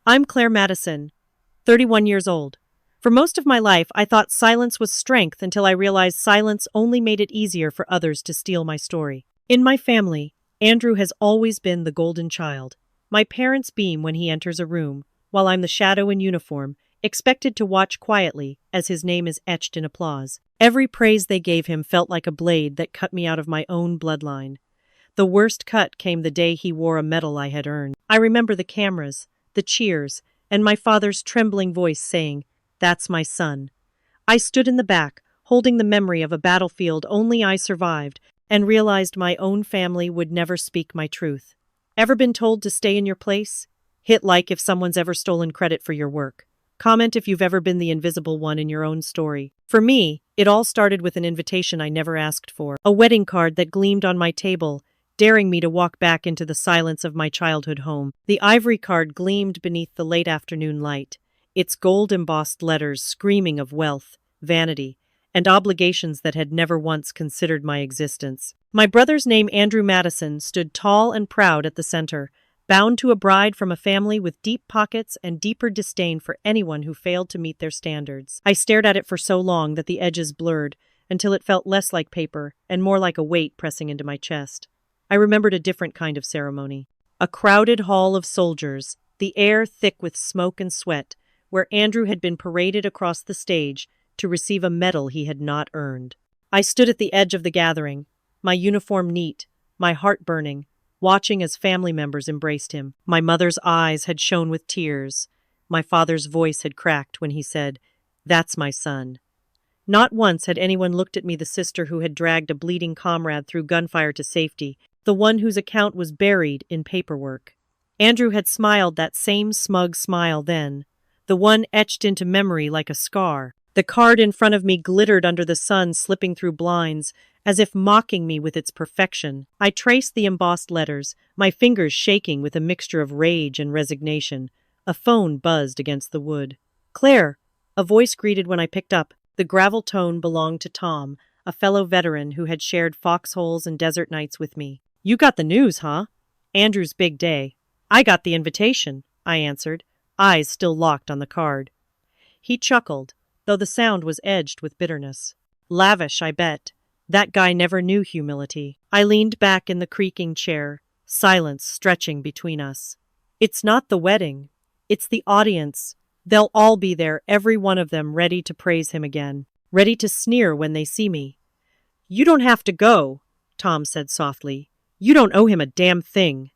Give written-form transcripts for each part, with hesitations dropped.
I'm Claire Madison, 31 years old. For most of my life, I thought silence was strength until I realized silence only made it easier for others to steal my story. In my family, Andrew has always been the golden child. My parents beam when he enters a room, while I'm the shadow in uniform, expected to watch quietly as his name is etched in applause. Every praise they gave him felt like a blade that cut me out of my own bloodline. The worst cut came the day he wore a medal I had earned. I remember the cameras, the cheers, and my father's trembling voice saying, "That's my son." I stood in the back, holding the memory of a battlefield only I survived, and realized my own family would never speak my truth. Ever been told to stay in your place? Hit like if someone's ever stolen credit for your work. Comment if you've ever been the invisible one in your own story. For me, it all started with an invitation I never asked for, a wedding card that gleamed on my table, daring me to walk back into the silence of my childhood home. The ivory card gleamed beneath the late afternoon light, its gold-embossed letters screaming of wealth, vanity, and obligations that had never once considered my existence. My brother's name, Andrew Madison, stood tall and proud at the center, bound to a bride from a family with deep pockets and deeper disdain for anyone who failed to meet their standards. I stared at it for so long that the edges blurred, until it felt less like paper and more like a weight pressing into my chest. I remembered a different kind of ceremony. A crowded hall of soldiers, the air thick with smoke and sweat, where Andrew had been paraded across the stage to receive a medal he had not earned. I stood at the edge of the gathering, my uniform neat, my heart burning, watching as family members embraced him. My mother's eyes had shone with tears. My father's voice had cracked when he said, "That's my son." Not once had anyone looked at me, the sister who had dragged a bleeding comrade through gunfire to safety, the one whose account was buried in paperwork. Andrew had smiled that same smug smile then, the one etched into memory like a scar. The card in front of me glittered under the sun slipping through blinds, as if mocking me with its perfection. I traced the embossed letters, my fingers shaking with a mixture of rage and resignation. A phone buzzed against the wood. "Claire," a voice greeted when I picked up. The gravel tone belonged to Tom, a fellow veteran who had shared foxholes and desert nights with me. "You got the news, huh? Andrew's big day." "I got the invitation," I answered, eyes still locked on the card. He chuckled, though the sound was edged with bitterness. "Lavish, I bet. That guy never knew humility." I leaned back in the creaking chair, silence stretching between us. "It's not the wedding. It's the audience. They'll all be there, every one of them ready to praise him again, ready to sneer when they see me." "You don't have to go," Tom said softly. "You don't owe him a damn thing."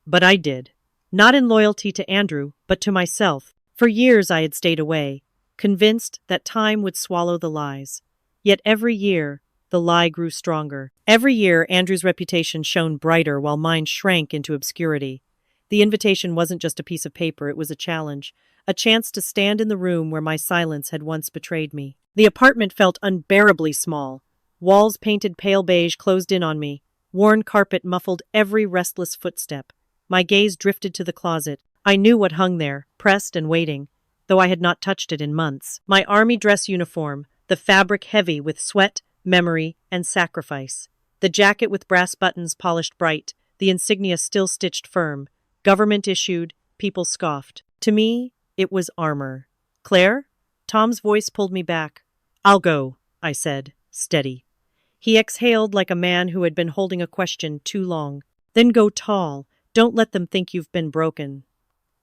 But I did. Not in loyalty to Andrew, but to myself. For years I had stayed away, convinced that time would swallow the lies. Yet every year, the lie grew stronger. Every year, Andrew's reputation shone brighter while mine shrank into obscurity. The invitation wasn't just a piece of paper, it was a challenge, a chance to stand in the room where my silence had once betrayed me. The apartment felt unbearably small. Walls painted pale beige closed in on me. Worn carpet muffled every restless footstep. My gaze drifted to the closet. I knew what hung there, pressed and waiting, though I had not touched it in months. My army dress uniform, the fabric heavy with sweat, memory, and sacrifice. The jacket with brass buttons polished bright, the insignia still stitched firm. Government issued, people scoffed. To me, it was armor. "Claire?" Tom's voice pulled me back. "I'll go," I said, steady. He exhaled like a man who had been holding a question too long. "Then go tall. Don't let them think you've been broken."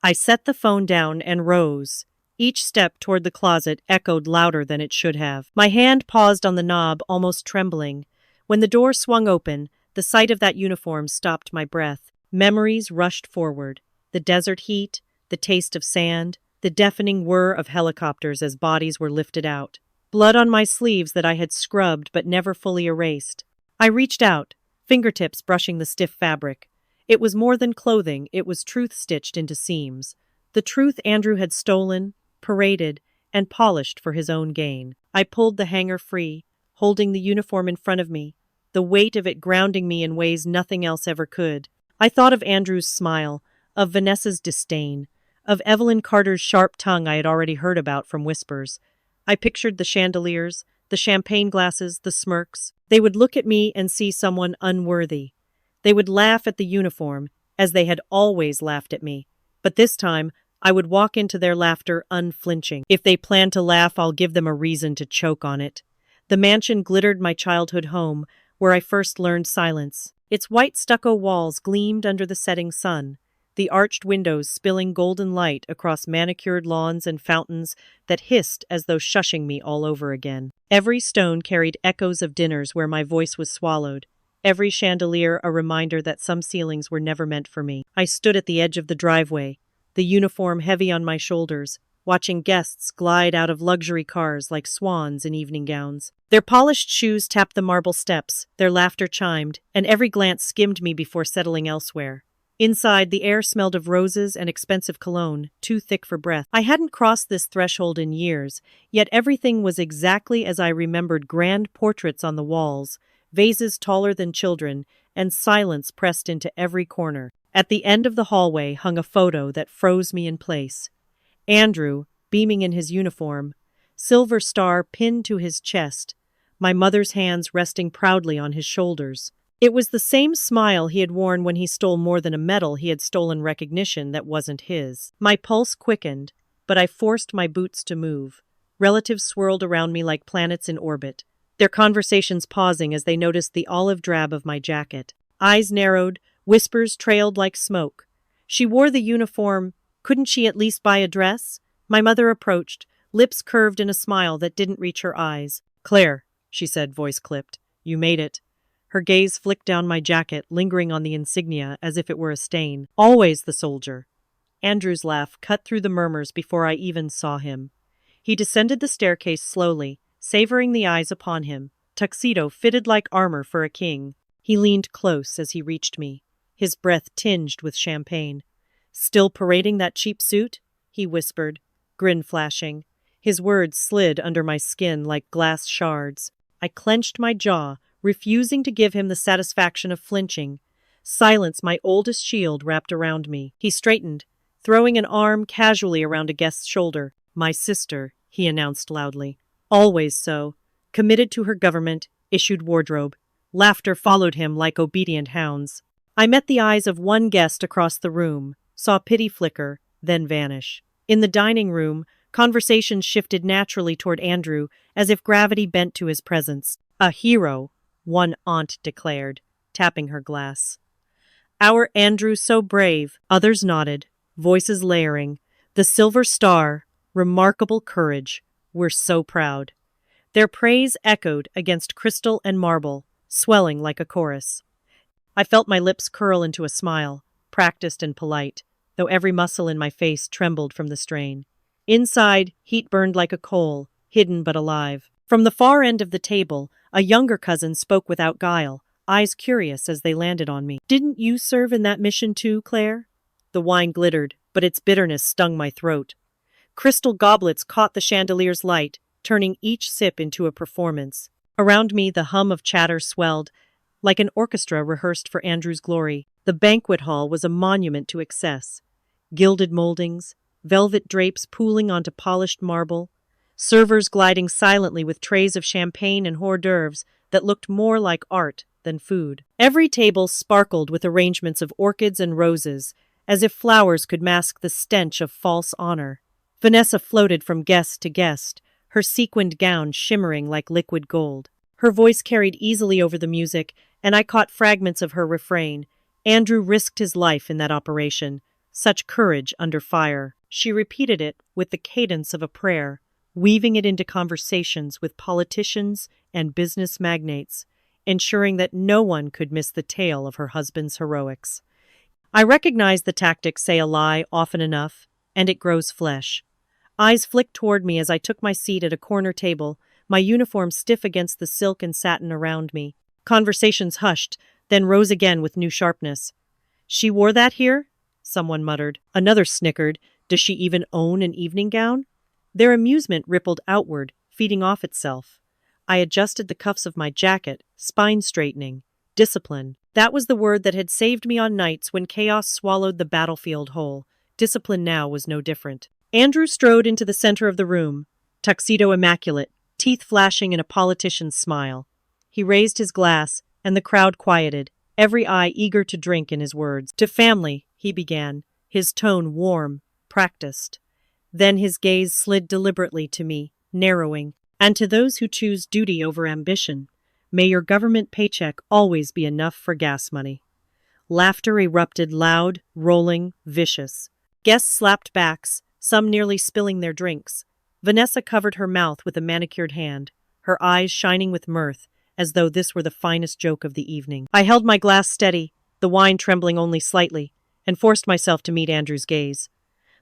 I set the phone down and rose. Each step toward the closet echoed louder than it should have. My hand paused on the knob, almost trembling. When the door swung open, the sight of that uniform stopped my breath. Memories rushed forward. The desert heat, the taste of sand, the deafening whir of helicopters as bodies were lifted out. Blood on my sleeves that I had scrubbed but never fully erased. I reached out, fingertips brushing the stiff fabric. It was more than clothing, it was truth stitched into seams. The truth Andrew had stolen, paraded, and polished for his own gain. I pulled the hanger free, holding the uniform in front of me, the weight of it grounding me in ways nothing else ever could. I thought of Andrew's smile, of Vanessa's disdain, of Evelyn Carter's sharp tongue I had already heard about from whispers. I pictured the chandeliers, the champagne glasses, the smirks. They would look at me and see someone unworthy. They would laugh at the uniform, as they had always laughed at me. But this time, I would walk into their laughter unflinching. If they plan to laugh, I'll give them a reason to choke on it. The mansion glittered my childhood home, where I first learned silence. Its white stucco walls gleamed under the setting sun, the arched windows spilling golden light across manicured lawns and fountains that hissed as though shushing me all over again. Every stone carried echoes of dinners where my voice was swallowed, every chandelier a reminder that some ceilings were never meant for me. I stood at the edge of the driveway, the uniform heavy on my shoulders, watching guests glide out of luxury cars like swans in evening gowns. Their polished shoes tapped the marble steps, their laughter chimed, and every glance skimmed me before settling elsewhere. Inside, the air smelled of roses and expensive cologne, too thick for breath. I hadn't crossed this threshold in years, yet everything was exactly as I remembered: grand portraits on the walls, vases taller than children, and silence pressed into every corner. At the end of the hallway hung a photo that froze me in place. Andrew, beaming in his uniform, silver star pinned to his chest, my mother's hands resting proudly on his shoulders. It was the same smile he had worn when he stole more than a medal. He had stolen recognition that wasn't his. My pulse quickened, but I forced my boots to move. Relatives swirled around me like planets in orbit, their conversations pausing as they noticed the olive drab of my jacket. Eyes narrowed, whispers trailed like smoke. She wore the uniform. Couldn't she at least buy a dress? My mother approached, lips curved in a smile that didn't reach her eyes. "Claire," she said, voice clipped, "you made it." Her gaze flicked down my jacket, lingering on the insignia as if it were a stain. "Always the soldier." Andrew's laugh cut through the murmurs before I even saw him. He descended the staircase slowly, savoring the eyes upon him, tuxedo fitted like armor for a king. He leaned close as he reached me, his breath tinged with champagne. "Still parading that cheap suit?" he whispered, grin flashing. His words slid under my skin like glass shards. I clenched my jaw, refusing to give him the satisfaction of flinching. Silence, my oldest shield, wrapped around me. He straightened, throwing an arm casually around a guest's shoulder. "My sister," he announced loudly. "Always so. Committed to her government, issued wardrobe." Laughter followed him like obedient hounds. I met the eyes of one guest across the room, saw pity flicker, then vanish. In the dining room, conversations shifted naturally toward Andrew, as if gravity bent to his presence. "A hero," one aunt declared, tapping her glass. "Our Andrew so brave," others nodded, voices layering. "The silver star, remarkable courage. We're so proud." Their praise echoed against crystal and marble, swelling like a chorus. I felt my lips curl into a smile, practiced and polite, though every muscle in my face trembled from the strain. Inside, heat burned like a coal, hidden but alive. From the far end of the table, a younger cousin spoke without guile, eyes curious as they landed on me. "Didn't you serve in that mission too, Claire?" The wine glittered, but its bitterness stung my throat. Crystal goblets caught the chandelier's light, turning each sip into a performance. Around me, the hum of chatter swelled, like an orchestra rehearsed for Andrew's glory. The banquet hall was a monument to excess. Gilded moldings, velvet drapes pooling onto polished marble, servers gliding silently with trays of champagne and hors d'oeuvres that looked more like art than food. Every table sparkled with arrangements of orchids and roses, as if flowers could mask the stench of false honor. Vanessa floated from guest to guest, her sequined gown shimmering like liquid gold. Her voice carried easily over the music, and I caught fragments of her refrain. Andrew risked his life in that operation. Such courage under fire. She repeated it with the cadence of a prayer, weaving it into conversations with politicians and business magnates, ensuring that no one could miss the tale of her husband's heroics. I recognized the tactic "say a lie" often enough, and it grows flesh. Eyes flicked toward me as I took my seat at a corner table, my uniform stiff against the silk and satin around me. Conversations hushed, then rose again with new sharpness. "She wore that here?" someone muttered. Another snickered. "Does she even own an evening gown?" Their amusement rippled outward, feeding off itself. I adjusted the cuffs of my jacket, spine straightening. Discipline. That was the word that had saved me on nights when chaos swallowed the battlefield whole. Discipline now was no different. Andrew strode into the center of the room, tuxedo immaculate, teeth flashing in a politician's smile. He raised his glass, and the crowd quieted, every eye eager to drink in his words. "To family," he began, his tone warm, practiced. Then his gaze slid deliberately to me, narrowing. And to those who choose duty over ambition, may your government paycheck always be enough for gas money. Laughter erupted loud, rolling, vicious. Guests slapped backs, some nearly spilling their drinks. Vanessa covered her mouth with a manicured hand, her eyes shining with mirth, as though this were the finest joke of the evening. I held my glass steady, the wine trembling only slightly, and forced myself to meet Andrew's gaze.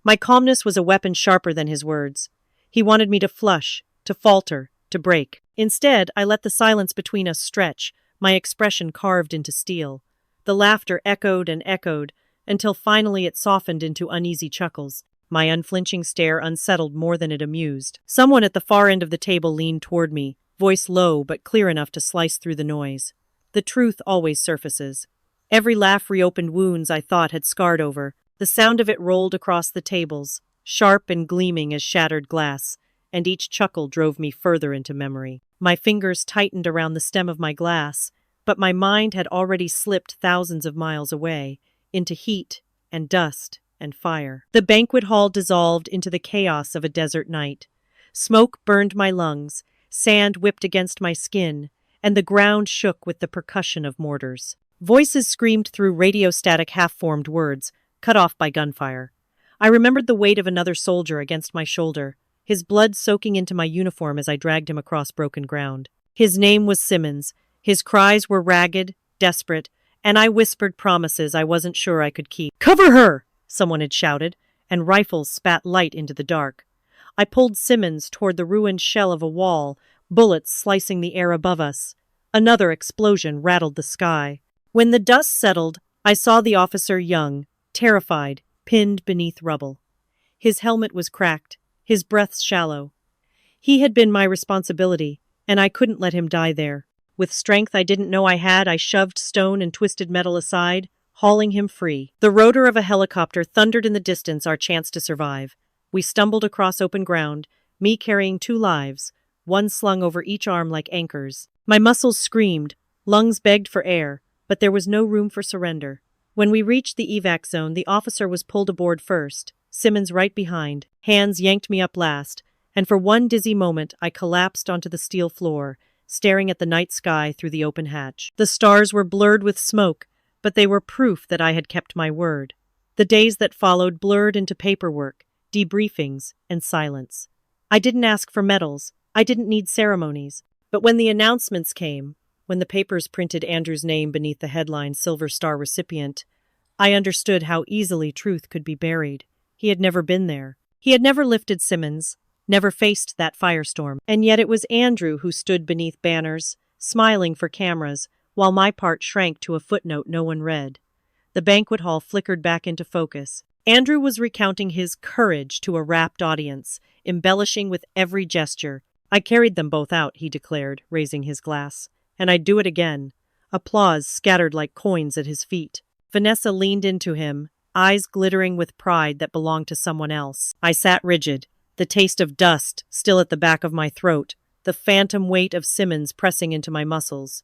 My calmness was a weapon sharper than his words. He wanted me to flush, to falter, to break. Instead, I let the silence between us stretch, my expression carved into steel. The laughter echoed and echoed, until finally it softened into uneasy chuckles. My unflinching stare unsettled more than it amused. Someone at the far end of the table leaned toward me, voice low but clear enough to slice through the noise. The truth always surfaces. Every laugh reopened wounds I thought had scarred over. The sound of it rolled across the tables, sharp and gleaming as shattered glass, and each chuckle drove me further into memory. My fingers tightened around the stem of my glass, but my mind had already slipped thousands of miles away, into heat and dust and fire. The banquet hall dissolved into the chaos of a desert night. Smoke burned my lungs, sand whipped against my skin, and the ground shook with the percussion of mortars. Voices screamed through radio-static half-formed words, cut off by gunfire. I remembered the weight of another soldier against my shoulder, his blood soaking into my uniform as I dragged him across broken ground. His name was Simmons. His cries were ragged, desperate, and I whispered promises I wasn't sure I could keep. "Cover her!" someone had shouted, and rifles spat light into the dark. I pulled Simmons toward the ruined shell of a wall, bullets slicing the air above us. Another explosion rattled the sky. When the dust settled, I saw the officer Young, terrified, pinned beneath rubble. His helmet was cracked, his breath shallow. He had been my responsibility, and I couldn't let him die there. With strength I didn't know I had, I shoved stone and twisted metal aside, hauling him free. The rotor of a helicopter thundered in the distance our chance to survive. We stumbled across open ground, me carrying 2 lives, one slung over each arm like anchors. My muscles screamed, lungs begged for air, but there was no room for surrender. When we reached the evac zone, the officer was pulled aboard first, Simmons right behind. Hands yanked me up last, and for one dizzy moment I collapsed onto the steel floor, staring at the night sky through the open hatch. The stars were blurred with smoke, but they were proof that I had kept my word. The days that followed blurred into paperwork, debriefings, and silence. I didn't ask for medals, I didn't need ceremonies, but when the announcements came, when the papers printed Andrew's name beneath the headline Silver Star recipient, I understood how easily truth could be buried. He had never been there. He had never lifted Simmons, never faced that firestorm. And yet it was Andrew who stood beneath banners, smiling for cameras, while my part shrank to a footnote no one read. The banquet hall flickered back into focus. Andrew was recounting his courage to a rapt audience, embellishing with every gesture. "I carried them both out," he declared, raising his glass. "And I'd do it again." Applause scattered like coins at his feet. Vanessa leaned into him, eyes glittering with pride that belonged to someone else. I sat rigid, the taste of dust still at the back of my throat, the phantom weight of Simmons pressing into my muscles.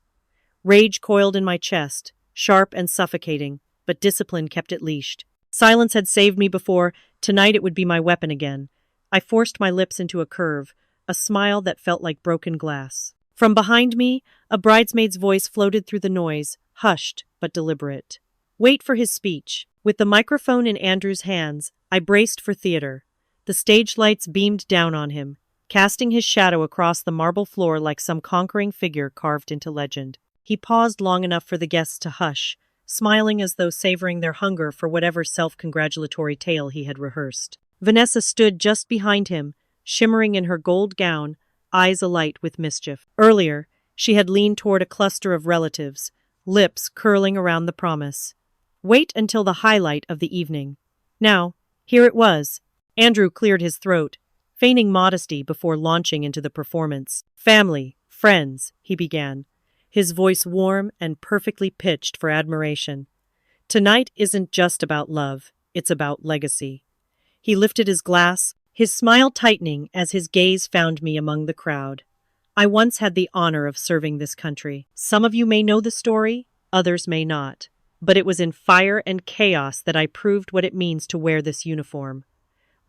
Rage coiled in my chest, sharp and suffocating, but discipline kept it leashed. Silence had saved me before, tonight it would be my weapon again. I forced my lips into a curve, a smile that felt like broken glass. From behind me, a bridesmaid's voice floated through the noise, hushed but deliberate. "Wait for his speech." With the microphone in Andrew's hands, I braced for theater. The stage lights beamed down on him, casting his shadow across the marble floor like some conquering figure carved into legend. He paused long enough for the guests to hush, smiling as though savoring their hunger for whatever self-congratulatory tale he had rehearsed. Vanessa stood just behind him, shimmering in her gold gown, eyes alight with mischief. Earlier, she had leaned toward a cluster of relatives, lips curling around the promise. Wait until the highlight of the evening. Now, here it was. Andrew cleared his throat, feigning modesty before launching into the performance. "Family, friends," he began, his voice warm and perfectly pitched for admiration. "Tonight isn't just about love, it's about legacy." He lifted his glass, his smile tightening as his gaze found me among the crowd. "I once had the honor of serving this country. Some of you may know the story, others may not. But it was in fire and chaos that I proved what it means to wear this uniform.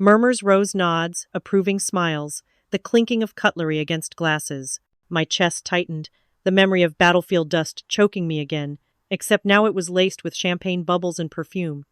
Murmurs rose, nods, approving smiles, the clinking of cutlery against glasses. My chest tightened, the memory of battlefield dust choking me again, except now it was laced with champagne bubbles and perfume.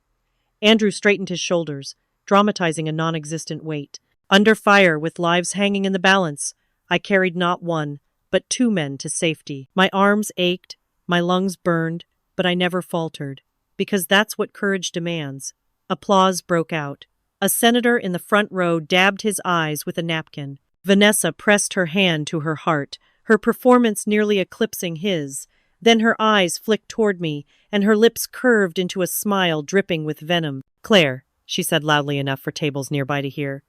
Andrew straightened his shoulders, dramatizing a non-existent weight. Under fire, with lives hanging in the balance, I carried not one, but two men to safety. My arms ached, my lungs burned, but I never faltered, because that's what courage demands. Applause broke out. A senator in the front row dabbed his eyes with a napkin. Vanessa pressed her hand to her heart, her performance nearly eclipsing his. Then her eyes flicked toward me, and her lips curved into a smile dripping with venom. "Claire," she said loudly enough for tables nearby to hear,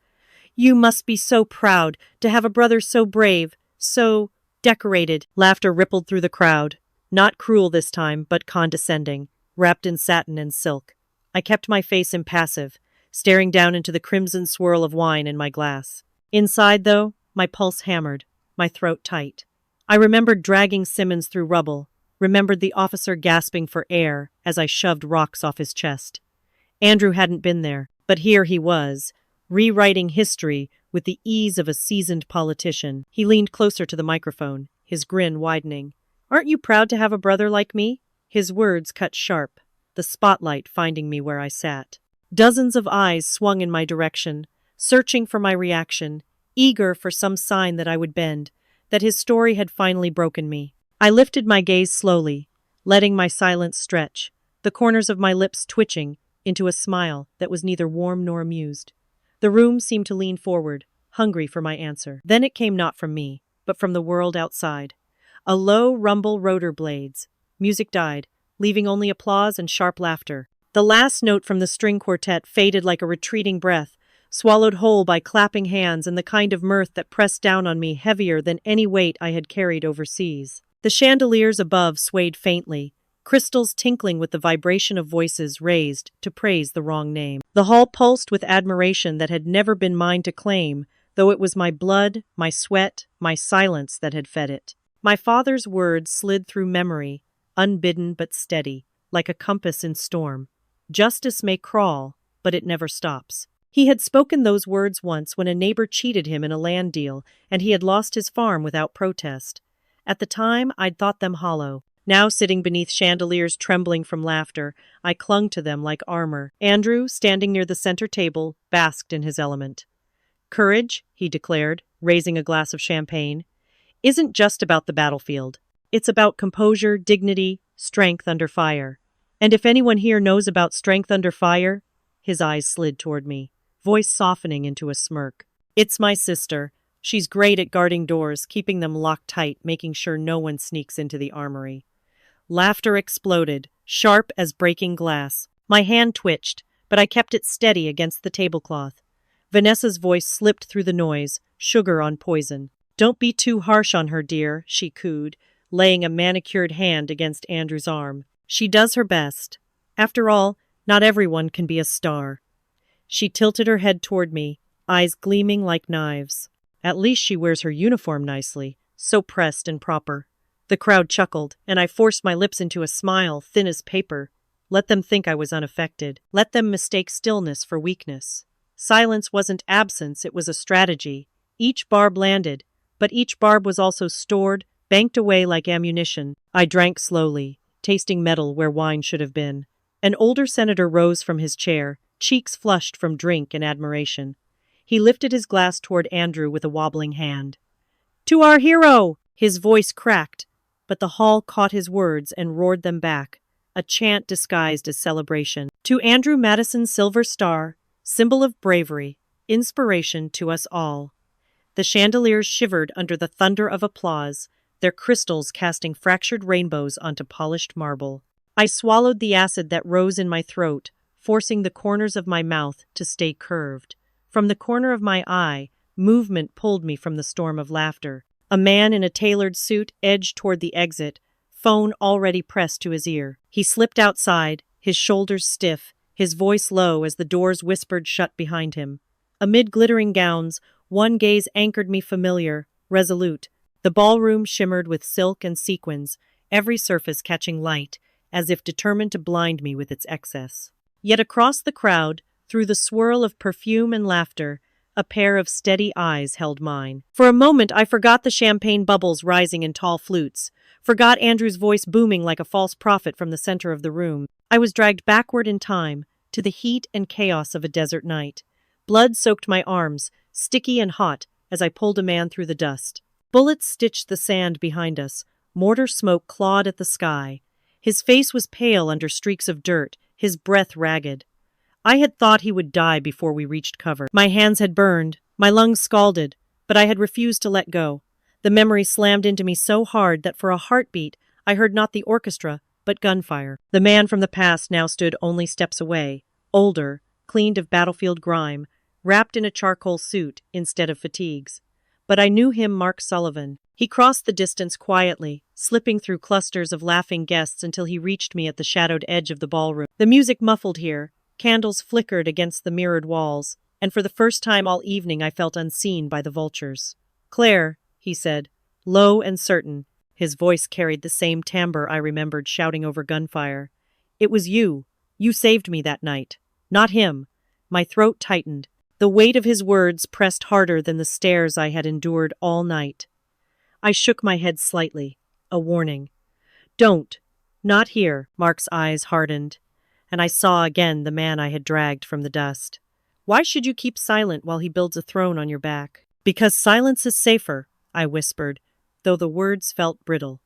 "you must be so proud to have a brother so brave, so decorated." Laughter rippled through the crowd, not cruel this time, but condescending, wrapped in satin and silk. I kept my face impassive, staring down into the crimson swirl of wine in my glass. Inside, though, my pulse hammered, my throat tight. I remembered dragging Simmons through rubble, remembered the officer gasping for air as I shoved rocks off his chest. Andrew hadn't been there, but here he was, rewriting history with the ease of a seasoned politician. He leaned closer to the microphone, his grin widening. "Aren't you proud to have a brother like me?" His words cut sharp, the spotlight finding me where I sat. Dozens of eyes swung in my direction, searching for my reaction, eager for some sign that I would bend, that his story had finally broken me. I lifted my gaze slowly, letting my silence stretch, the corners of my lips twitching into a smile that was neither warm nor amused. The room seemed to lean forward, hungry for my answer. Then it came not from me, but from the world outside. A low rumble rotor blades. Music died, leaving only applause and sharp laughter. The last note from the string quartet faded like a retreating breath, swallowed whole by clapping hands and the kind of mirth that pressed down on me heavier than any weight I had carried overseas. The chandeliers above swayed faintly, crystals tinkling with the vibration of voices raised to praise the wrong name. The hall pulsed with admiration that had never been mine to claim, though it was my blood, my sweat, my silence that had fed it. My father's words slid through memory, unbidden but steady, like a compass in storm. Justice may crawl, but it never stops. He had spoken those words once when a neighbor cheated him in a land deal, and he had lost his farm without protest. At the time, I'd thought them hollow. Now, sitting beneath chandeliers trembling from laughter, I clung to them like armor. Andrew, standing near the center table, basked in his element. "Courage," he declared, raising a glass of champagne, "isn't just about the battlefield. It's about composure, dignity, strength under fire. And if anyone here knows about strength under fire," his eyes slid toward me, voice softening into a smirk, "it's my sister. She's great at guarding doors, keeping them locked tight, making sure no one sneaks into the armory." Laughter exploded, sharp as breaking glass. My hand twitched, but I kept it steady against the tablecloth. Vanessa's voice slipped through the noise, sugar on poison. "Don't be too harsh on her, dear," she cooed, laying a manicured hand against Andrew's arm. "She does her best. After all, not everyone can be a star." She tilted her head toward me, eyes gleaming like knives. "At least she wears her uniform nicely, so pressed and proper." The crowd chuckled, and I forced my lips into a smile thin as paper. Let them think I was unaffected. Let them mistake stillness for weakness. Silence wasn't absence, it was a strategy. Each barb landed, but each barb was also stored, banked away like ammunition. I drank slowly, tasting metal where wine should have been. An older senator rose from his chair, cheeks flushed from drink and admiration. He lifted his glass toward Andrew with a wobbling hand. "To our hero!" His voice cracked, but the hall caught his words and roared them back, a chant disguised as celebration. "To Andrew Madison, Silver Star, symbol of bravery, inspiration to us all." The chandeliers shivered under the thunder of applause, their crystals casting fractured rainbows onto polished marble. I swallowed the acid that rose in my throat, forcing the corners of my mouth to stay curved. From the corner of my eye, movement pulled me from the storm of laughter. A man in a tailored suit edged toward the exit, phone already pressed to his ear. He slipped outside, his shoulders stiff, his voice low as the doors whispered shut behind him. Amid glittering gowns, one gaze anchored me familiar, resolute. The ballroom shimmered with silk and sequins, every surface catching light, as if determined to blind me with its excess. Yet across the crowd, Through the swirl of perfume and laughter, a pair of steady eyes held mine. For a moment, I forgot the champagne bubbles rising in tall flutes, forgot Andrew's voice booming like a false prophet from the center of the room. I was dragged backward in time, to the heat and chaos of a desert night. Blood soaked my arms, sticky and hot, as I pulled a man through the dust. Bullets stitched the sand behind us. Mortar smoke clawed at the sky. His face was pale under streaks of dirt, his breath ragged. I had thought he would die before we reached cover. My hands had burned, my lungs scalded, but I had refused to let go. The memory slammed into me so hard that for a heartbeat, I heard not the orchestra, but gunfire. The man from the past now stood only steps away, older, cleaned of battlefield grime, wrapped in a charcoal suit instead of fatigues. But I knew him, Mark Sullivan. He crossed the distance quietly, slipping through clusters of laughing guests until he reached me at the shadowed edge of the ballroom. The music muffled here, candles flickered against the mirrored walls, and for the first time all evening I felt unseen by the vultures. "Claire," he said, low and certain. His voice carried the same timbre I remembered shouting over gunfire. "It was you. You saved me that night. Not him." My throat tightened. The weight of his words pressed harder than the stares I had endured all night. I shook my head slightly. A warning. "Don't. Not here." Mark's eyes hardened, and I saw again the man I had dragged from the dust. "Why should you keep silent while he builds a throne on your back?" "Because silence is safer," I whispered, though the words felt brittle.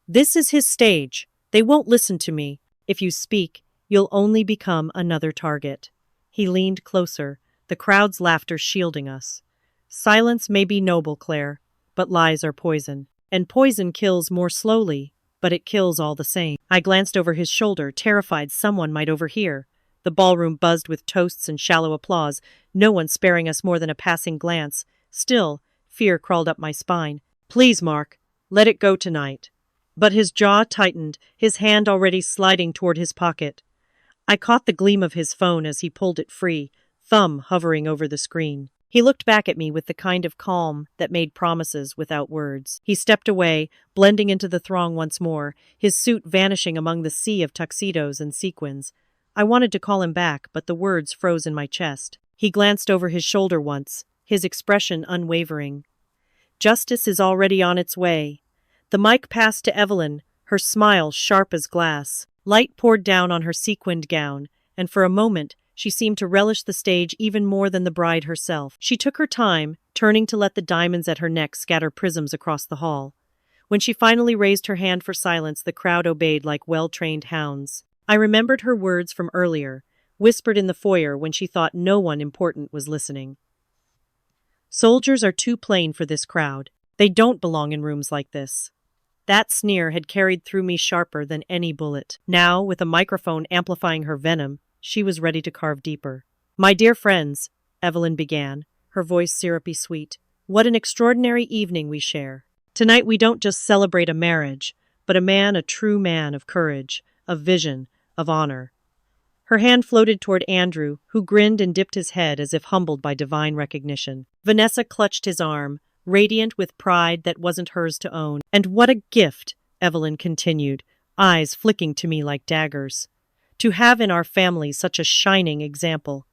"This is his stage. They won't listen to me. If you speak, you'll only become another target." He leaned closer, the crowd's laughter shielding us. "Silence may be noble, Claire, but lies are poison. And poison kills more slowly, but it kills all the same." I glanced over his shoulder, terrified someone might overhear. The ballroom buzzed with toasts and shallow applause, no one sparing us more than a passing glance. Still, fear crawled up my spine. "Please, Mark, let it go tonight." But his jaw tightened, his hand already sliding toward his pocket. I caught the gleam of his phone as he pulled it free, thumb hovering over the screen. He looked back at me with the kind of calm that made promises without words. He stepped away, blending into the throng once more, his suit vanishing among the sea of tuxedos and sequins. I wanted to call him back, but the words froze in my chest. He glanced over his shoulder once, his expression unwavering. "Justice is already on its way." The mic passed to Evelyn, her smile sharp as glass. Light poured down on her sequined gown, and for a moment she seemed to relish the stage even more than the bride herself. She took her time, turning to let the diamonds at her neck scatter prisms across the hall. When she finally raised her hand for silence, the crowd obeyed like well-trained hounds. I remembered her words from earlier, whispered in the foyer when she thought no one important was listening. "Soldiers are too plain for this crowd. They don't belong in rooms like this." That sneer had carried through me sharper than any bullet. Now, with a microphone amplifying her venom, she was ready to carve deeper. "My dear friends," Evelyn began, her voice syrupy sweet, "what an extraordinary evening we share. Tonight we don't just celebrate a marriage, but a true man of courage, of vision, of honor." Her hand floated toward Andrew, who grinned and dipped his head as if humbled by divine recognition. Vanessa clutched his arm, radiant with pride that wasn't hers to own. "And what a gift," Evelyn continued, eyes flicking to me like daggers. "To have in our family such a shining example.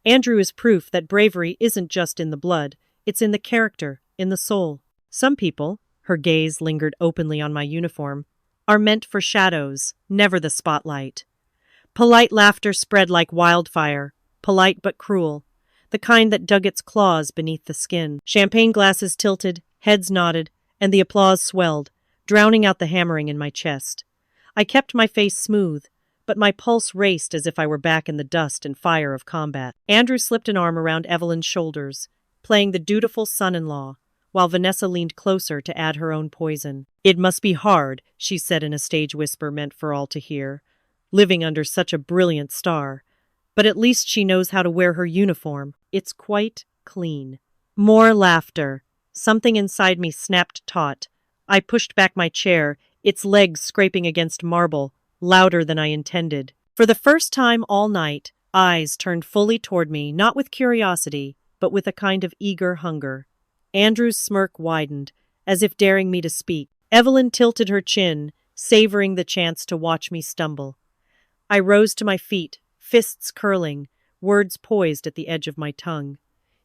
Andrew is proof that bravery isn't just in the blood, it's in the character, in the soul. Some people," her gaze lingered openly on my uniform, "are meant for shadows, never the spotlight." Polite laughter spread like wildfire, polite but cruel, the kind that dug its claws beneath the skin. Champagne glasses tilted, heads nodded, and the applause swelled, drowning out the hammering in my chest. I kept my face smooth, but my pulse raced as if I were back in the dust and fire of combat. Andrew slipped an arm around Evelyn's shoulders, playing the dutiful son-in-law, while Vanessa leaned closer to add her own poison. "It must be hard," she said in a stage whisper meant for all to hear, "living under such a brilliant star. But at least she knows how to wear her uniform. It's quite clean." More laughter. Something inside me snapped taut. I pushed back my chair, its legs scraping against marble, louder than I intended. For the first time all night, eyes turned fully toward me, not with curiosity, but with a kind of eager hunger. Andrew's smirk widened, as if daring me to speak. Evelyn tilted her chin, savoring the chance to watch me stumble. I rose to my feet, fists curling, words poised at the edge of my tongue.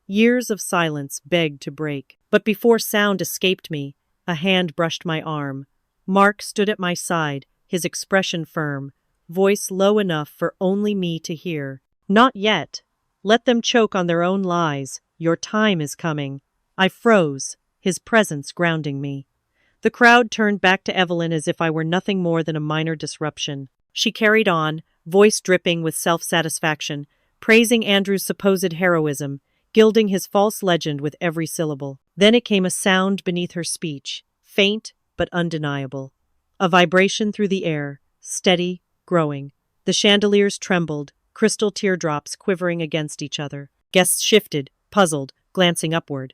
Years of silence begged to break. But before sound escaped me, a hand brushed my arm. Mark stood at my side, his expression firm, voice low enough for only me to hear. "Not yet. Let them choke on their own lies. Your time is coming." I froze, his presence grounding me. The crowd turned back to Evelyn as if I were nothing more than a minor disruption. She carried on, voice dripping with self-satisfaction, praising Andrew's supposed heroism, gilding his false legend with every syllable. Then it came a sound beneath her speech, faint but undeniable. A vibration through the air, steady, growing. The chandeliers trembled, crystal teardrops quivering against each other. Guests shifted, puzzled, glancing upward.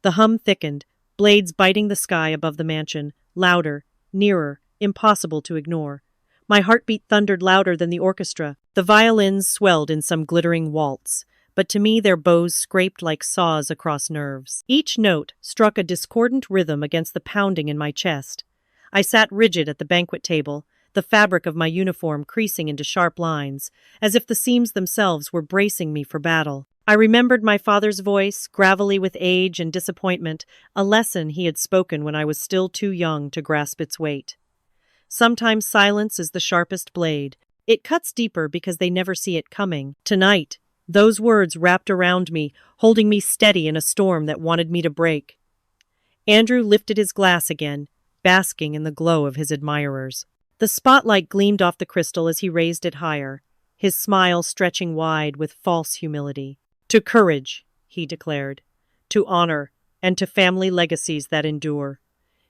The hum thickened, blades biting the sky above the mansion, louder, nearer, impossible to ignore. My heartbeat thundered louder than the orchestra. The violins swelled in some glittering waltz, but to me their bows scraped like saws across nerves. Each note struck a discordant rhythm against the pounding in my chest. I sat rigid at the banquet table, the fabric of my uniform creasing into sharp lines, as if the seams themselves were bracing me for battle. I remembered my father's voice, gravelly with age and disappointment, a lesson he had spoken when I was still too young to grasp its weight. Sometimes silence is the sharpest blade. It cuts deeper because they never see it coming. Tonight, those words wrapped around me, holding me steady in a storm that wanted me to break. Andrew lifted his glass again, basking in the glow of his admirers. The spotlight gleamed off the crystal as he raised it higher, his smile stretching wide with false humility. "To courage," he declared, "to honor, and to family legacies that endure."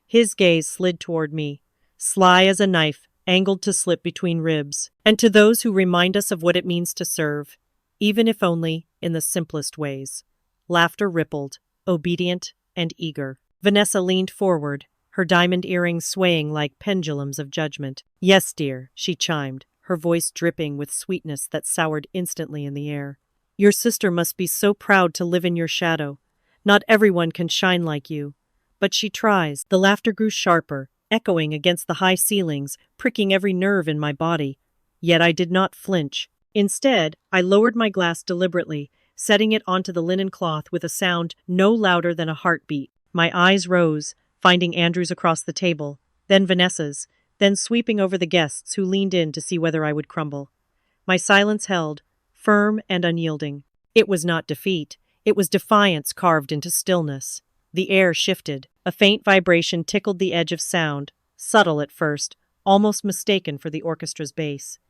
His gaze slid toward me, sly as a knife, angled to slip between ribs. "And to those who remind us of what it means to serve, even if only in the simplest ways." Laughter rippled, obedient and eager. Vanessa leaned forward, her diamond earrings swaying like pendulums of judgment. "Yes, dear," she chimed, her voice dripping with sweetness that soured instantly in the air. "Your sister must be so proud to live in your shadow. Not everyone can shine like you. But she tries." The laughter grew sharper, echoing against the high ceilings, pricking every nerve in my body. Yet I did not flinch. Instead, I lowered my glass deliberately, setting it onto the linen cloth with a sound no louder than a heartbeat. My eyes rose, finding Andrew's across the table, then Vanessa's, then sweeping over the guests who leaned in to see whether I would crumble. My silence held, firm and unyielding. It was not defeat. It was defiance carved into stillness. The air shifted. A faint vibration tickled the edge of sound, subtle at first, almost mistaken for the orchestra's bass.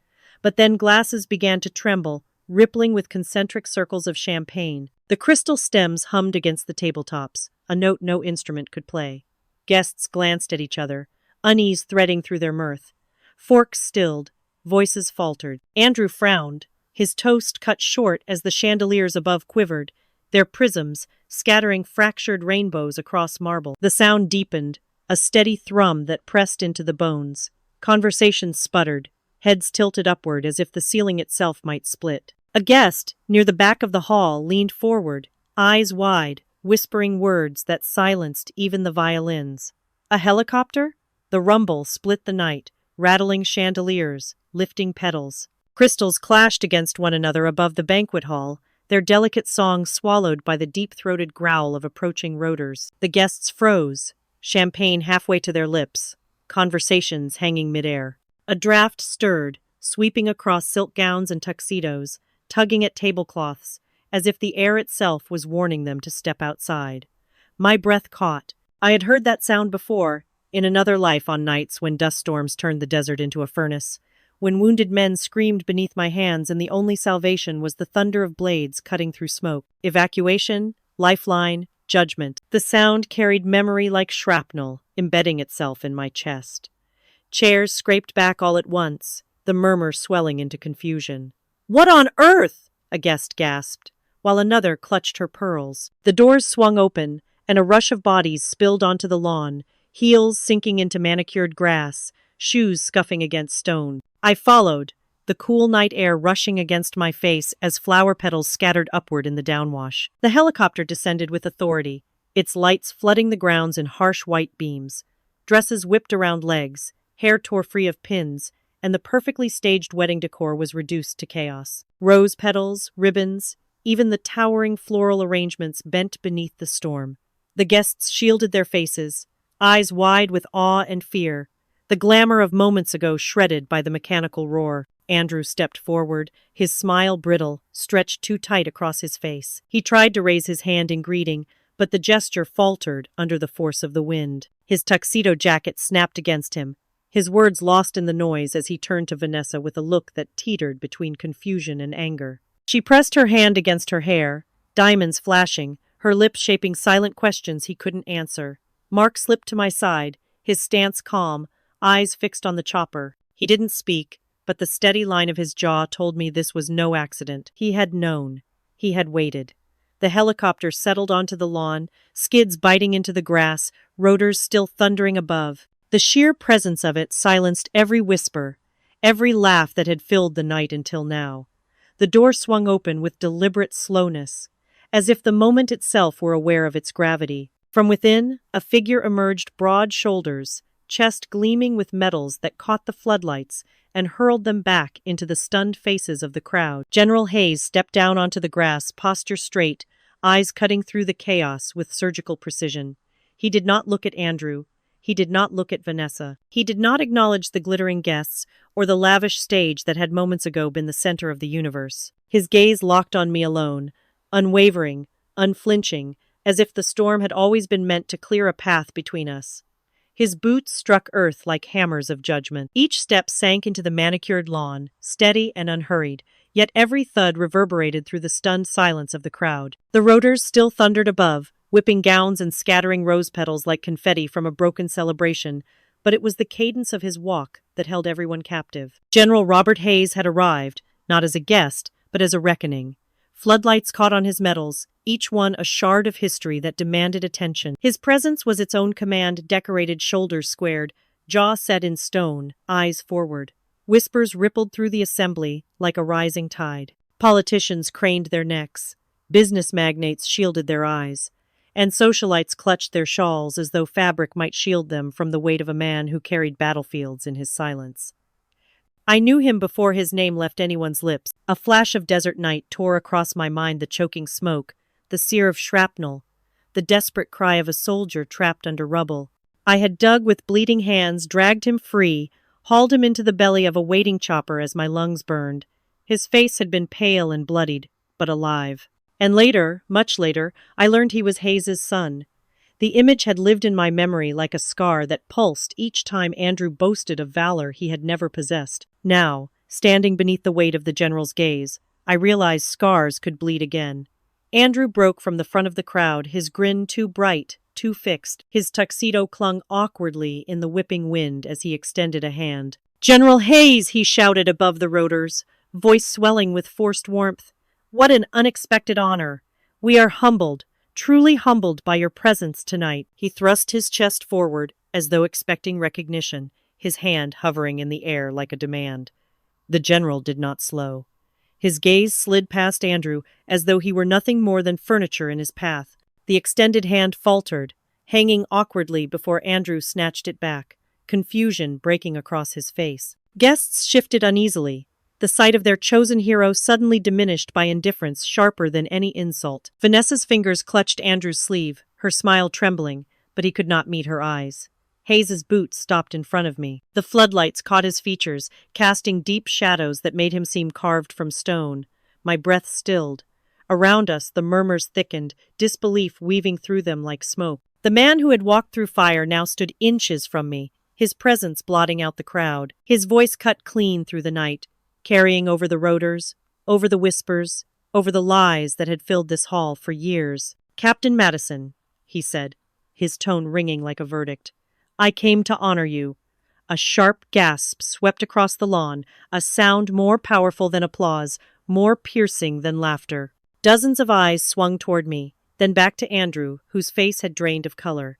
But then glasses began to tremble, rippling with concentric circles of champagne. The crystal stems hummed against the tabletops, a note no instrument could play. Guests glanced at each other, unease threading through their mirth. Forks stilled, voices faltered. Andrew frowned, his toast cut short as the chandeliers above quivered, their prisms scattering fractured rainbows across marble. The sound deepened, a steady thrum that pressed into the bones. Conversations sputtered, heads tilted upward as if the ceiling itself might split. A guest, near the back of the hall, leaned forward, eyes wide, whispering words that silenced even the violins. "A helicopter?" The rumble split the night, rattling chandeliers, lifting petals. Crystals clashed against one another above the banquet hall, their delicate song swallowed by the deep-throated growl of approaching rotors. The guests froze, champagne halfway to their lips, conversations hanging midair. A draft stirred, sweeping across silk gowns and tuxedos, tugging at tablecloths, as if the air itself was warning them to step outside. My breath caught. I had heard that sound before, in another life on nights when dust storms turned the desert into a furnace, when wounded men screamed beneath my hands and the only salvation was the thunder of blades cutting through smoke. Evacuation, lifeline, judgment. The sound carried memory like shrapnel, embedding itself in my chest. Chairs scraped back all at once, the murmur swelling into confusion. "What on earth?" a guest gasped, while another clutched her pearls. The doors swung open, and a rush of bodies spilled onto the lawn, heels sinking into manicured grass, shoes scuffing against stone. I followed, the cool night air rushing against my face as flower petals scattered upward in the downwash. The helicopter descended with authority, its lights flooding the grounds in harsh white beams. Dresses whipped around legs, hair tore free of pins, and the perfectly staged wedding decor was reduced to chaos. Rose petals, ribbons, even the towering floral arrangements bent beneath the storm. The guests shielded their faces, eyes wide with awe and fear, the glamour of moments ago shredded by the mechanical roar. Andrew stepped forward, his smile brittle, stretched too tight across his face. He tried to raise his hand in greeting, but the gesture faltered under the force of the wind. His tuxedo jacket snapped against him, his words lost in the noise as he turned to Vanessa with a look that teetered between confusion and anger. She pressed her hand against her hair, diamonds flashing, her lips shaping silent questions he couldn't answer. Mark slipped to my side, his stance calm, eyes fixed on the chopper. He didn't speak, but the steady line of his jaw told me this was no accident. He had known. He had waited. The helicopter settled onto the lawn, skids biting into the grass, rotors still thundering above. The sheer presence of it silenced every whisper, every laugh that had filled the night until now. The door swung open with deliberate slowness, as if the moment itself were aware of its gravity. From within, a figure emerged, broad shoulders, chest gleaming with metals that caught the floodlights and hurled them back into the stunned faces of the crowd. General Hayes stepped down onto the grass, posture straight, eyes cutting through the chaos with surgical precision. He did not look at Andrew. He did not look at Vanessa. He did not acknowledge the glittering guests or the lavish stage that had moments ago been the center of the universe. His gaze locked on me alone, unwavering, unflinching, as if the storm had always been meant to clear a path between us. His boots struck earth like hammers of judgment. Each step sank into the manicured lawn, steady and unhurried, yet every thud reverberated through the stunned silence of the crowd. The rotors still thundered above, whipping gowns and scattering rose petals like confetti from a broken celebration, but it was the cadence of his walk that held everyone captive. General Robert Hayes had arrived, not as a guest, but as a reckoning. Floodlights caught on his medals, each one a shard of history that demanded attention. His presence was its own command, decorated shoulders squared, jaw set in stone, eyes forward. Whispers rippled through the assembly like a rising tide. Politicians craned their necks. Business magnates shielded their eyes. And socialites clutched their shawls as though fabric might shield them from the weight of a man who carried battlefields in his silence. I knew him before his name left anyone's lips. A flash of desert night tore across my mind, the choking smoke, the sear of shrapnel, the desperate cry of a soldier trapped under rubble. I had dug with bleeding hands, dragged him free, hauled him into the belly of a waiting chopper as my lungs burned. His face had been pale and bloodied, but alive. And later, much later, I learned he was Hayes's son. The image had lived in my memory like a scar that pulsed each time Andrew boasted of valor he had never possessed. Now, standing beneath the weight of the general's gaze, I realized scars could bleed again. Andrew broke from the front of the crowd, his grin too bright, too fixed. His tuxedo clung awkwardly in the whipping wind as he extended a hand. "General Hayes!" he shouted above the rotors, voice swelling with forced warmth. "What an unexpected honor! We are humbled, truly humbled by your presence tonight." He thrust his chest forward, as though expecting recognition, his hand hovering in the air like a demand. The general did not slow. His gaze slid past Andrew, as though he were nothing more than furniture in his path. The extended hand faltered, hanging awkwardly before Andrew snatched it back, confusion breaking across his face. Guests shifted uneasily, the sight of their chosen hero suddenly diminished by indifference sharper than any insult. Vanessa's fingers clutched Andrew's sleeve, her smile trembling, but he could not meet her eyes. Hayes's boots stopped in front of me. The floodlights caught his features, casting deep shadows that made him seem carved from stone. My breath stilled. Around us, the murmurs thickened, disbelief weaving through them like smoke. The man who had walked through fire now stood inches from me, his presence blotting out the crowd. His voice cut clean through the night, carrying over the rotors, over the whispers, over the lies that had filled this hall for years. "Captain Madison," he said, his tone ringing like a verdict, "I came to honor you." A sharp gasp swept across the lawn, a sound more powerful than applause, more piercing than laughter. Dozens of eyes swung toward me, then back to Andrew, whose face had drained of color.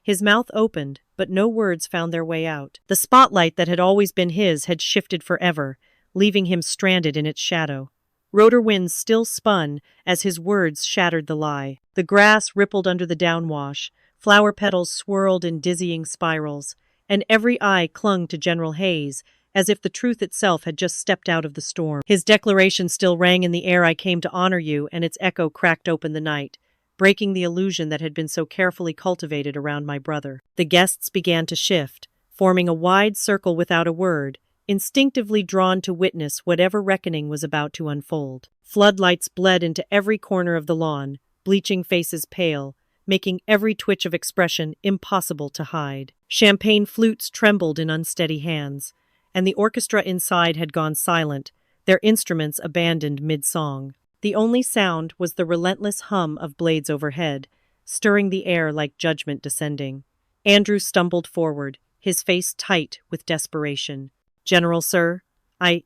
His mouth opened, but no words found their way out. The spotlight that had always been his had shifted forever, leaving him stranded in its shadow. Rotor winds still spun as his words shattered the lie. The grass rippled under the downwash, flower petals swirled in dizzying spirals, and every eye clung to General Hayes, as if the truth itself had just stepped out of the storm. His declaration still rang in the air. I came to honor you, and its echo cracked open the night, breaking the illusion that had been so carefully cultivated around my brother. The guests began to shift, forming a wide circle without a word, instinctively drawn to witness whatever reckoning was about to unfold. Floodlights bled into every corner of the lawn, bleaching faces pale, making every twitch of expression impossible to hide. Champagne flutes trembled in unsteady hands, and the orchestra inside had gone silent, their instruments abandoned mid-song. The only sound was the relentless hum of blades overhead, stirring the air like judgment descending. Andrew stumbled forward, his face tight with desperation. "General, sir, I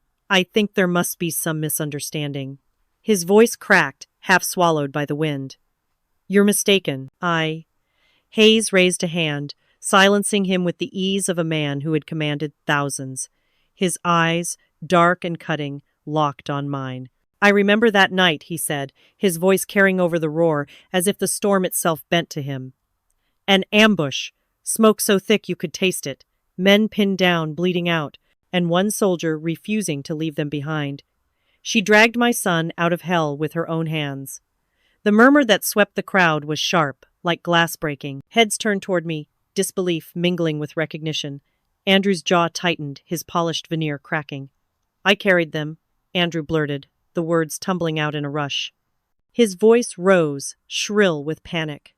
think there must be some misunderstanding." His voice cracked, half swallowed by the wind. "You're mistaken. Hayes raised a hand, silencing him with the ease of a man who had commanded thousands. His eyes, dark and cutting, locked on mine. "I remember that night," he said, his voice carrying over the roar, as if the storm itself bent to him. "An ambush, smoke so thick you could taste it, men pinned down, bleeding out, and one soldier refusing to leave them behind. She dragged my son out of hell with her own hands." The murmur that swept the crowd was sharp, like glass breaking. Heads turned toward me, disbelief mingling with recognition. Andrew's jaw tightened, his polished veneer cracking. "I carried them," Andrew blurted, the words tumbling out in a rush. His voice rose, shrill with panic.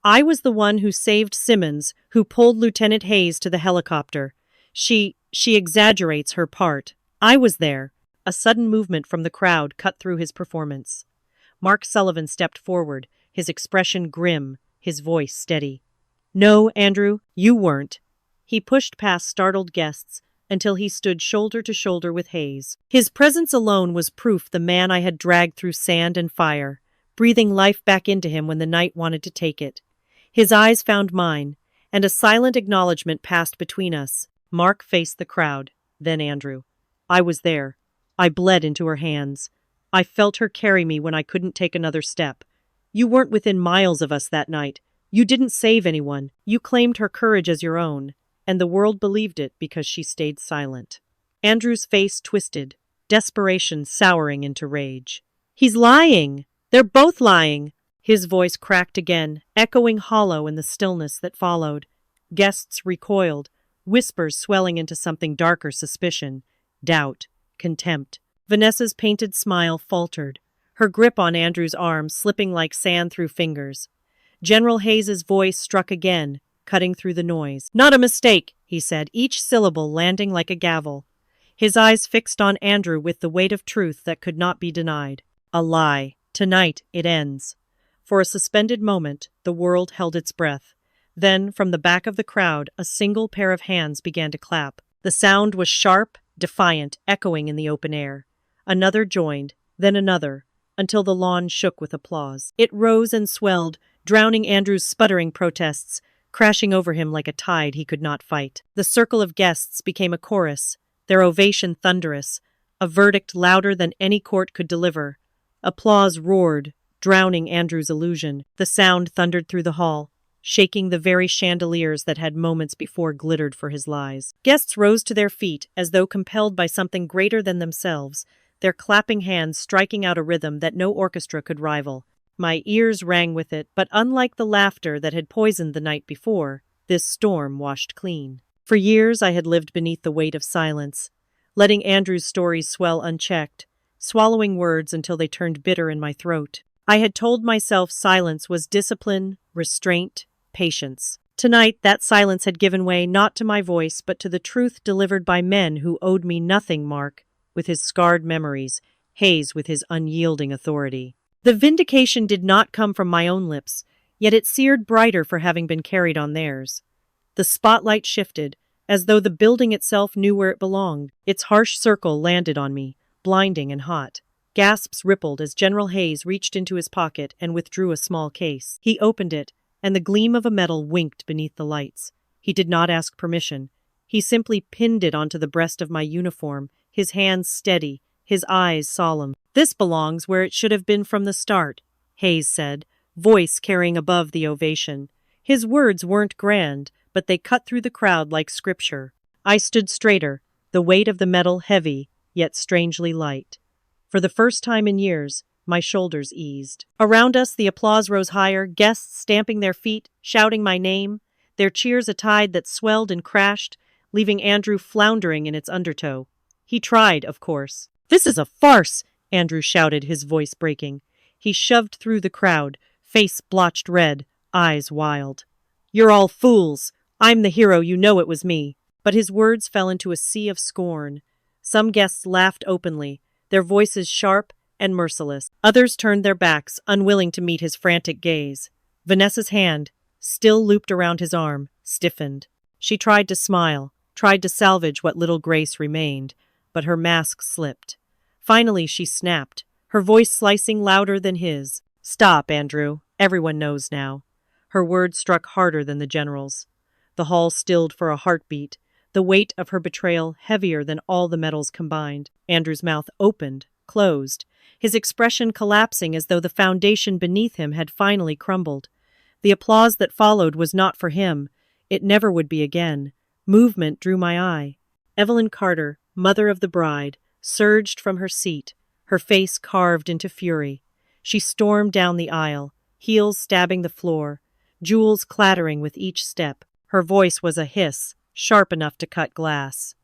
"I was the one who saved Simmons, who pulled Lieutenant Hayes to the helicopter. She exaggerates her part. I was there." A sudden movement from the crowd cut through his performance. Mark Sullivan stepped forward, his expression grim, his voice steady. "No, Andrew, you weren't." He pushed past startled guests until he stood shoulder to shoulder with Hayes. His presence alone was proof the man I had dragged through sand and fire, breathing life back into him when the night wanted to take it. His eyes found mine, and a silent acknowledgement passed between us. Mark faced the crowd, then Andrew. "I was there. I bled into her hands. I felt her carry me when I couldn't take another step. You weren't within miles of us that night. You didn't save anyone. You claimed her courage as your own, and the world believed it because she stayed silent." Andrew's face twisted, desperation souring into rage. "He's lying! They're both lying!" His voice cracked again, echoing hollow in the stillness that followed. Guests recoiled, whispers swelling into something darker: suspicion, doubt, contempt. Vanessa's painted smile faltered, her grip on Andrew's arm slipping like sand through fingers. General Hayes's voice struck again, cutting through the noise. "Not a mistake," he said, each syllable landing like a gavel. His eyes fixed on Andrew with the weight of truth that could not be denied. "A lie. Tonight it ends." For a suspended moment, the world held its breath. Then, from the back of the crowd, a single pair of hands began to clap. The sound was sharp, defiant, echoing in the open air. Another joined, then another, until the lawn shook with applause. It rose and swelled, drowning Andrew's sputtering protests, crashing over him like a tide he could not fight. The circle of guests became a chorus, their ovation thunderous, a verdict louder than any court could deliver. Applause roared, drowning Andrew's illusion. The sound thundered through the hall, shaking the very chandeliers that had moments before glittered for his lies. Guests rose to their feet as though compelled by something greater than themselves, their clapping hands striking out a rhythm that no orchestra could rival. My ears rang with it, but unlike the laughter that had poisoned the night before, this storm washed clean. For years I had lived beneath the weight of silence, letting Andrew's stories swell unchecked, swallowing words until they turned bitter in my throat. I had told myself silence was discipline, restraint, patience. Tonight, that silence had given way not to my voice, but to the truth delivered by men who owed me nothing. Mark, with his scarred memories, Hayes with his unyielding authority. The vindication did not come from my own lips, yet it seared brighter for having been carried on theirs. The spotlight shifted, as though the building itself knew where it belonged. Its harsh circle landed on me, blinding and hot. Gasps rippled as General Hayes reached into his pocket and withdrew a small case. He opened it, and the gleam of a metal winked beneath the lights. He did not ask permission. He simply pinned it onto the breast of my uniform, his hands steady, his eyes solemn. "This belongs where it should have been from the start," Hayes said, voice carrying above the ovation. His words weren't grand, but they cut through the crowd like scripture. I stood straighter, the weight of the metal heavy, yet strangely light. For the first time in years, my shoulders eased. Around us, the applause rose higher, guests stamping their feet, shouting my name, their cheers a tide that swelled and crashed, leaving Andrew floundering in its undertow. He tried, of course. "This is a farce!" Andrew shouted, his voice breaking. He shoved through the crowd, face blotched red, eyes wild. "You're all fools! I'm the hero, you know it was me." But his words fell into a sea of scorn. Some guests laughed openly, their voices sharp and merciless. Others turned their backs, unwilling to meet his frantic gaze. Vanessa's hand, still looped around his arm, stiffened. She tried to smile, tried to salvage what little grace remained, but her mask slipped. Finally, she snapped, her voice slicing louder than his. "Stop, Andrew. Everyone knows now." Her words struck harder than the general's. The hall stilled for a heartbeat, the weight of her betrayal heavier than all the metals combined. Andrew's mouth opened, closed, his expression collapsing as though the foundation beneath him had finally crumbled. The applause that followed was not for him. It never would be again. Movement drew my eye. Evelyn Carter, mother of the bride, surged from her seat, her face carved into fury. She stormed down the aisle, heels stabbing the floor, jewels clattering with each step. Her voice was a hiss, sharp enough to cut glass.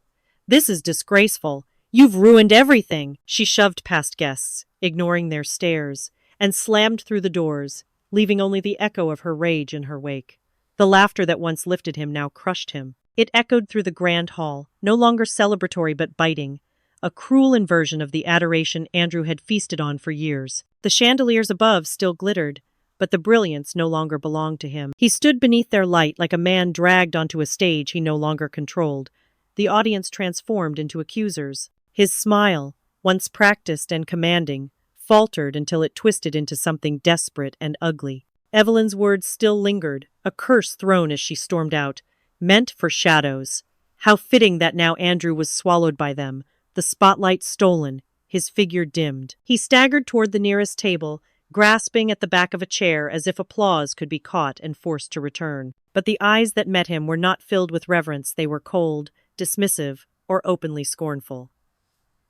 "This is disgraceful. You've ruined everything." She shoved past guests, ignoring their stares, and slammed through the doors, leaving only the echo of her rage in her wake. The laughter that once lifted him now crushed him. It echoed through the grand hall, no longer celebratory but biting, a cruel inversion of the adoration Andrew had feasted on for years. The chandeliers above still glittered, but the brilliance no longer belonged to him. He stood beneath their light like a man dragged onto a stage he no longer controlled. The audience transformed into accusers. His smile, once practiced and commanding, faltered until it twisted into something desperate and ugly. Evelyn's words still lingered, a curse thrown as she stormed out, meant for shadows. How fitting that now Andrew was swallowed by them, the spotlight stolen, his figure dimmed. He staggered toward the nearest table, grasping at the back of a chair as if applause could be caught and forced to return. But the eyes that met him were not filled with reverence, they were cold, dismissive, or openly scornful.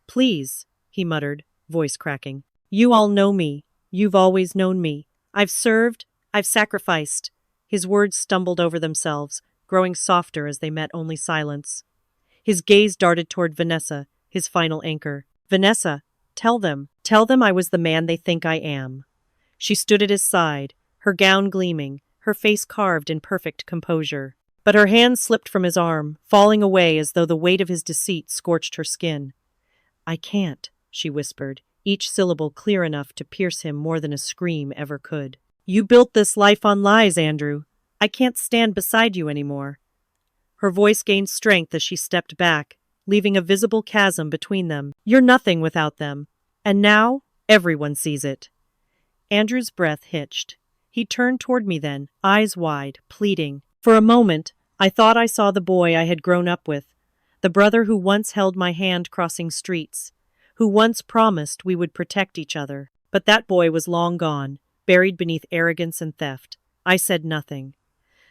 "Please," he muttered, voice cracking. "You all know me. You've always known me. I've served, I've sacrificed." His words stumbled over themselves, growing softer as they met only silence. His gaze darted toward Vanessa, his final anchor. "Vanessa, tell them I was the man they think I am." She stood at his side, her gown gleaming, her face carved in perfect composure. But her hand slipped from his arm, falling away as though the weight of his deceit scorched her skin. "I can't," she whispered, each syllable clear enough to pierce him more than a scream ever could. "You built this life on lies, Andrew. I can't stand beside you anymore." Her voice gained strength as she stepped back, leaving a visible chasm between them. "You're nothing without them. And now, everyone sees it." Andrew's breath hitched. He turned toward me then, eyes wide, pleading. For a moment, I thought I saw the boy I had grown up with, the brother who once held my hand crossing streets, who once promised we would protect each other. But that boy was long gone, buried beneath arrogance and theft. I said nothing.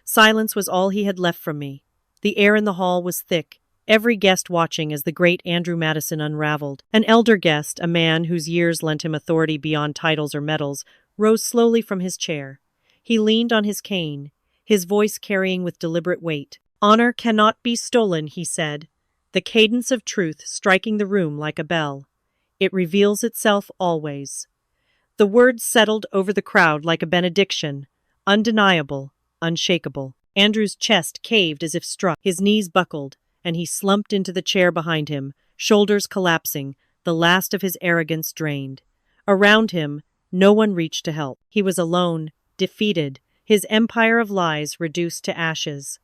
Silence was all he had left from me. The air in the hall was thick, every guest watching as the great Andrew Madison unraveled. An elder guest, a man whose years lent him authority beyond titles or medals, rose slowly from his chair. He leaned on his cane, his voice carrying with deliberate weight. "Honor cannot be stolen," he said, the cadence of truth striking the room like a bell. "It reveals itself always." The words settled over the crowd like a benediction, undeniable, unshakable. Andrew's chest caved as if struck, his knees buckled, and he slumped into the chair behind him, shoulders collapsing, the last of his arrogance drained. Around him, no one reached to help. He was alone, defeated, his empire of lies reduced to ashes.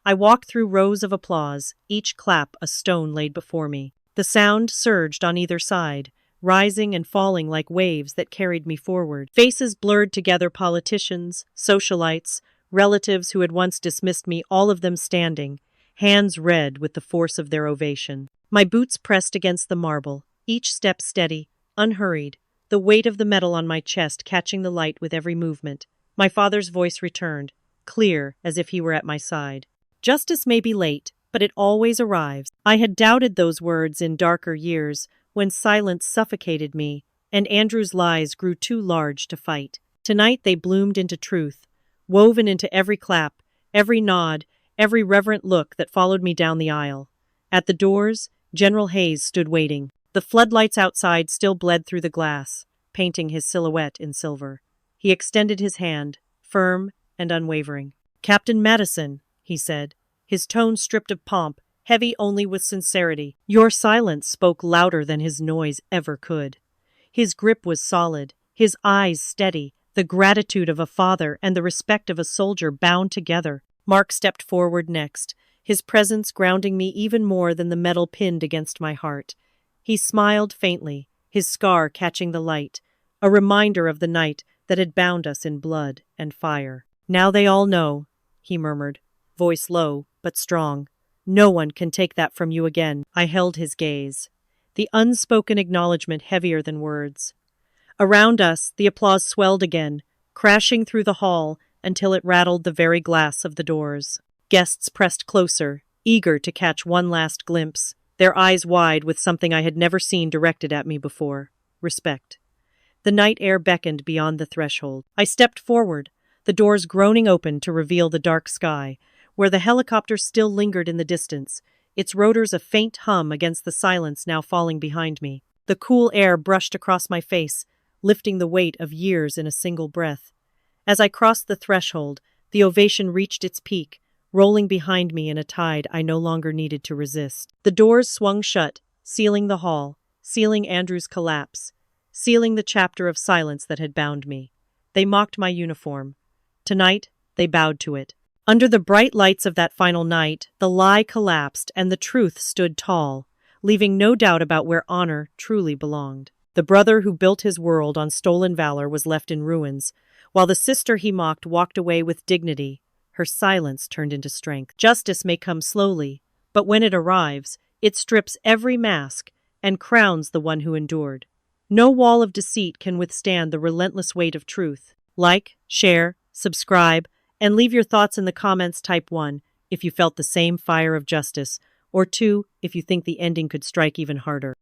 I walked through rows of applause, each clap a stone laid before me. The sound surged on either side, rising and falling like waves that carried me forward. Faces blurred together, politicians, socialites, relatives who had once dismissed me, all of them standing, hands red with the force of their ovation. My boots pressed against the marble, each step steady, unhurried, the weight of the metal on my chest catching the light with every movement. My father's voice returned, clear as if he were at my side. "Justice may be late, but it always arrives. I had doubted those words in darker years, when silence suffocated me, and Andrew's lies grew too large to fight. Tonight they bloomed into truth, woven into every clap, every nod, every reverent look that followed me down the aisle. At the doors, General Hayes stood waiting. The floodlights outside still bled through the glass, painting his silhouette in silver. He extended his hand, firm and unwavering. "Captain Madison," he said, his tone stripped of pomp, heavy only with sincerity. Your silence spoke louder than his noise ever could. His grip was solid, his eyes steady, the gratitude of a father and the respect of a soldier bound together. Mark stepped forward next, his presence grounding me even more than the metal pinned against my heart. He smiled faintly, his scar catching the light, a reminder of the night that had bound us in blood and fire. "Now they all know," he murmured, voice low but strong. "No one can take that from you again." I held his gaze, the unspoken acknowledgement heavier than words. Around us, the applause swelled again, crashing through the hall until it rattled the very glass of the doors. Guests pressed closer, eager to catch one last glimpse, their eyes wide with something I had never seen directed at me before: respect. The night air beckoned beyond the threshold. I stepped forward, the doors groaning open to reveal the dark sky, where the helicopter still lingered in the distance, its rotors a faint hum against the silence now falling behind me. The cool air brushed across my face, lifting the weight of years in a single breath. As I crossed the threshold, the ovation reached its peak, rolling behind me in a tide I no longer needed to resist. The doors swung shut, sealing the hall, sealing Andrew's collapse, sealing the chapter of silence that had bound me. They mocked my uniform. Tonight, they bowed to it. Under the bright lights of that final night, the lie collapsed and the truth stood tall, leaving no doubt about where honor truly belonged. The brother who built his world on stolen valor was left in ruins, while the sister he mocked walked away with dignity, her silence turned into strength. Justice may come slowly, but when it arrives, it strips every mask and crowns the one who endured. No wall of deceit can withstand the relentless weight of truth. Like, share, subscribe, and leave your thoughts in the comments. Type 1 if you felt the same fire of justice, or 2 if you think the ending could strike even harder.